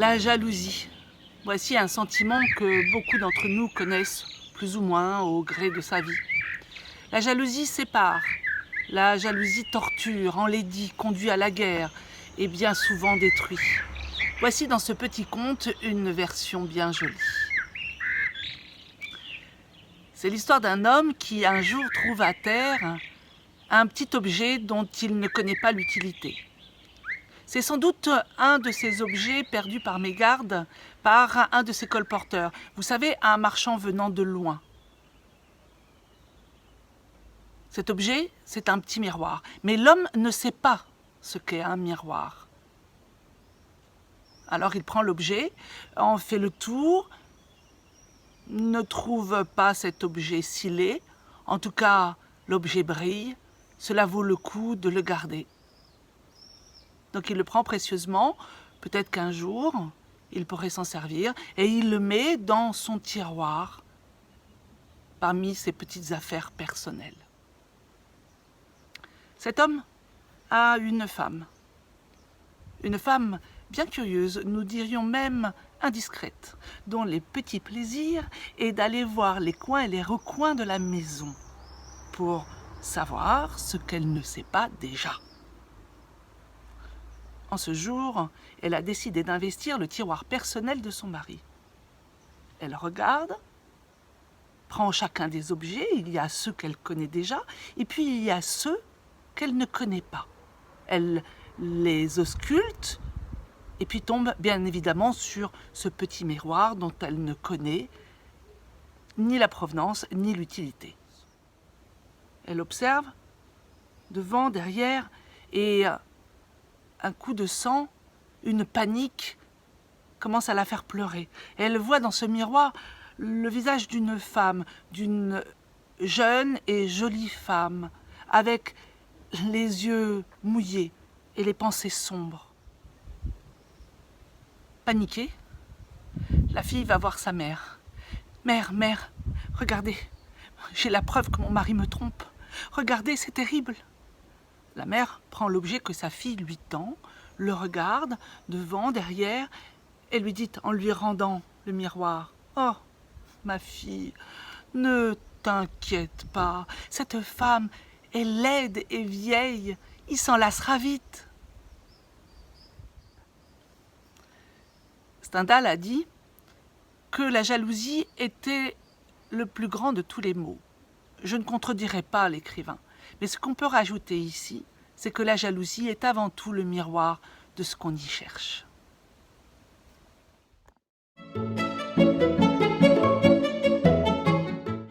La jalousie. Voici un sentiment que beaucoup d'entre nous connaissent, plus ou moins au gré de sa vie. La jalousie sépare, la jalousie torture, enlaidit, conduit à la guerre et bien souvent détruit. Voici dans ce petit conte une version bien jolie. C'est l'histoire d'un homme qui un jour trouve à terre un petit objet dont il ne connaît pas l'utilité. C'est sans doute un de ces objets perdus par mégarde par un de ses colporteurs. Vous savez, un marchand venant de loin. Cet objet, c'est un petit miroir. Mais l'homme ne sait pas ce qu'est un miroir. Alors il prend l'objet, en fait le tour, ne trouve pas cet objet scellé. En tout cas, l'objet brille. Cela vaut le coup de le garder. Donc il le prend précieusement. Peut-être qu'un jour, il pourrait s'en servir. Et il le met dans son tiroir, parmi ses petites affaires personnelles. Cet homme a une femme bien curieuse, nous dirions même indiscrète, dont les petits plaisirs est d'aller voir les coins et les recoins de la maison pour savoir ce qu'elle ne sait pas déjà. En ce jour, elle a décidé d'investir le tiroir personnel de son mari. Elle regarde, prend chacun des objets, il y a ceux qu'elle connaît déjà, et puis il y a ceux qu'elle ne connaît pas. Elle les ausculte, et puis tombe bien évidemment sur ce petit miroir dont elle ne connaît ni la provenance ni l'utilité. Elle observe, devant, derrière, et un coup de sang, une panique commence à la faire pleurer. Et elle voit dans ce miroir le visage d'une femme, d'une jeune et jolie femme, avec les yeux mouillés et les pensées sombres. Paniquée, la fille va voir sa mère. « Mère, regardez, j'ai la preuve que mon mari me trompe. Regardez, c'est terrible. » La mère prend l'objet que sa fille lui tend, le regarde, devant, derrière, et lui dit en lui rendant le miroir « Oh, ma fille, ne t'inquiète pas, cette femme est laide et vieille, il s'en lassera vite. » Stendhal a dit que la jalousie était le plus grand de tous les maux. Je ne contredirai pas l'écrivain, mais ce qu'on peut rajouter ici, c'est que la jalousie est avant tout le miroir de ce qu'on y cherche.